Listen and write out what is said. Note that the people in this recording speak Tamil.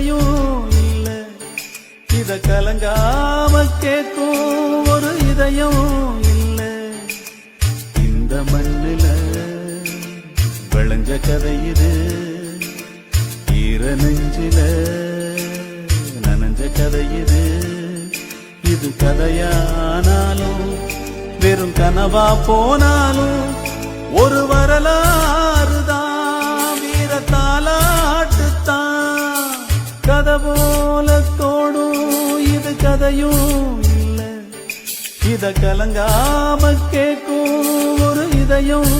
விதையும் இல்ல, இத கலங்காம கேட்கும் ஒரு இதயம் இல்ல. இந்த மண்ணில விளைஞ்ச கதை இது, ஈர நெஞ்சில நனைஞ்ச கதை இது. இது கதையானாலும் வெறும் கனவா போனாலும் ஒரு வரலாறுதான், வீரத்தாலாட்டுத்தான். கதை போல தோடும் இது கதையும் இல்ல, இத கலங்காம கேட்கும் ஒரு இதயம்